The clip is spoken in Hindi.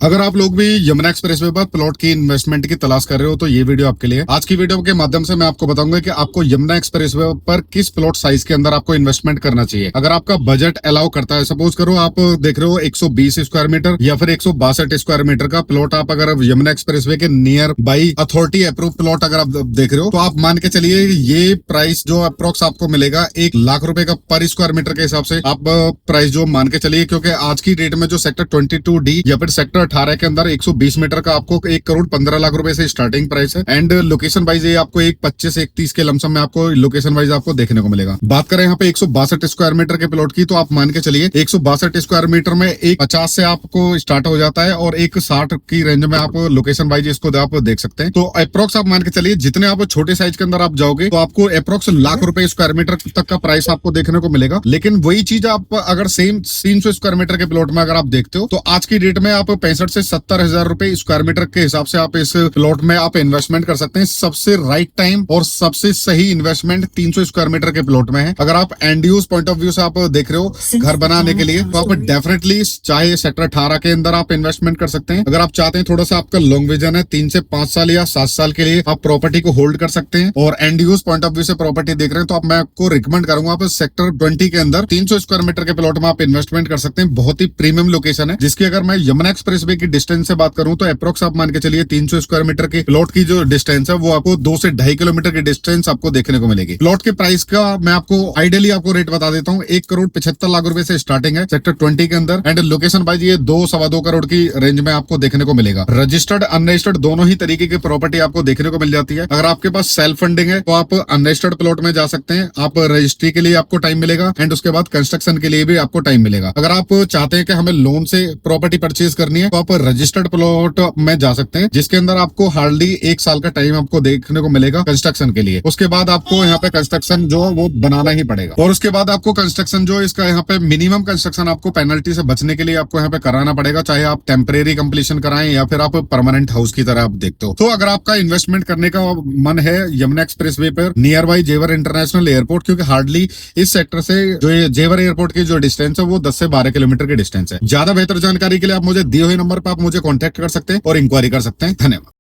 अगर आप लोग भी यमुना एक्सप्रेसवे पर प्लॉट की इन्वेस्टमेंट की तलाश कर रहे हो तो ये वीडियो आपके लिए। आज की वीडियो के माध्यम से मैं आपको बताऊंगा कि आपको यमुना एक्सप्रेसवे पर किस प्लॉट साइज के अंदर आपको इन्वेस्टमेंट करना चाहिए। अगर आपका बजट अलाउ करता है, सपोज करो आप देख रहे हो 120 स्क्वायर मीटर या फिर 162 स्क्वायर मीटर का प्लॉट, आप अगर यमुना एक्सप्रेसवे के near by authority approve plot अगर आप देख रहे हो तो आप मान के चलिए ये प्राइस जो अप्रोक्स आपको मिलेगा 1 लाख रुपए का पर स्क्वायर मीटर के हिसाब से आप प्राइस जो मान के चलिए, क्योंकि आज की डेट में जो सेक्टर 22D या फिर सेक्टर 18 के अंदर 120 मीटर का आपको 1 करोड़ 15 लाख रुपए से स्टार्टिंग प्राइस है। एंड लोकेशन वाइज ये आपको 25 से 31 के लमसम में आपको लोकेशन वाइज आपको देखने को मिलेगा। बात करें यहाँ पे 162 स्क्वायर मीटर के प्लॉट की, तो आप मान के चलिए 162 स्क्वायर मीटर में 150 से आपको स्टार्ट हो जाता है और 160 की रेंज में आप लोकेशन वाइज इसको आप देख सकते हैं। तो अप्रोक्स आप मान के चलिए जितने आप छोटे साइज के अंदर आप जाओगे तो आपको अप्रोक्स लाख रुपए स्क्वायर मीटर तक का प्राइस आपको देखने को मिलेगा। लेकिन वही चीज आप अगर सेम 300 स्क्वायर मीटर के प्लॉट में अगर आप देखते हो तो आज की डेट में आप 65 से 70 हजार रुपए स्क्वायर मीटर के हिसाब से आप इस प्लॉट में आप इन्वेस्टमेंट कर सकते हैं। सबसे राइट टाइम और सबसे सही इन्वेस्टमेंट 300 स्क्वायर मीटर के प्लॉट में है। अगर आप and use point of view से आप देख रहे हो घर बनाने के लिए, तो आप डेफिनेटली चाहे सेक्टर 18 के अंदर आप इन्वेस्टमेंट कर सकते हैं। अगर आप चाहते हैं थोड़ा सा आपका लॉन्ग विजन है 3 से 5 साल या 7 साल के लिए, आप प्रॉपर्टी को होल्ड कर सकते हैं और and use point of view से प्रॉपर्टी देख रहे हैं, तो आप मैं आपको रिकमेंड करूंगा आप सेक्टर 20 के अंदर 300 स्क्वायर मीटर के प्लॉट में आप इन्वेस्टमेंट कर सकते हैं। बहुत ही प्रीमियम लोकेशन है, जिसकी अगर मैं यमुना एक्सप्रेसवे की डिस्टेंस से बात करूं तो अप्रोक्स आप मान के चलिए 300 स्क्वायर मीटर के प्लॉट की जो डिस्टेंस है वो आपको 2 से 2.5 किलोमीटर की डिस्टेंस आपको देखने को मिलेगी। प्लॉट के प्राइस का मैं आपको आइडियली आपको रेट बता देता हूँ। 1 करोड़ 75 लाख रुपए से स्टार्टिंग है सेक्टर 20 के अंदर एंड लोकेशन वाइज ये 2-2.25 करोड़ की रेंज में आपको देखने को मिलेगा। रजिस्टर्ड अनरजिस्टर्ड दोनों ही तरीके की प्रॉपर्टी आपको देखने को मिल जाती है। अगर आपके पास सेल्फ फंडिंग है तो आप अनरजिस्टर्ड प्लॉट में जा सकते हैं, आप रजिस्ट्री के लिए आपको टाइम मिलेगा एंड उसके बाद कंस्ट्रक्शन के लिए भी आपको टाइम मिलेगा। अगर आप चाहते हैं कि हमें लोन से प्रॉपर्टी परचेज करनी है तो आप रजिस्टर्ड प्लॉट में जा सकते हैं, जिसके अंदर आपको हार्डली 1 साल का टाइम आपको देखने को मिलेगा कंस्ट्रक्शन के लिए। उसके बाद आपको यहाँ पे कंस्ट्रक्शन जो वो बनाना ही पड़ेगा और उसके बाद आपको कंस्ट्रक्शन जो इसका यहाँ पे मिनिमम कंस्ट्रक्शन आपको पेनल्टी से बचने के लिए आपको यहाँ पे कराना पड़ेगा, चाहे आप टेम्परेरी कंप्लीशन कराएं या फिर आप परमानेंट हाउस की तरह आप देखते हो। तो अगर आपका इन्वेस्टमेंट करने का मन है यमुना एक्सप्रेसवे पर नियर बाई जेवर इंटरनेशनल एयरपोर्ट, क्योंकि हार्डली इस सेक्टर से जो ये जेवर एयरपोर्ट की जो डिस्टेंस है वो 10 से 12 किलोमीटर की डिस्टेंस है। ज्यादा बेहतर जानकारी के लिए आप मुझे दिए हुए नंबर पर आप मुझे कॉन्टेक्ट कर सकते हैं और इंक्वायरी कर सकते हैं। धन्यवाद।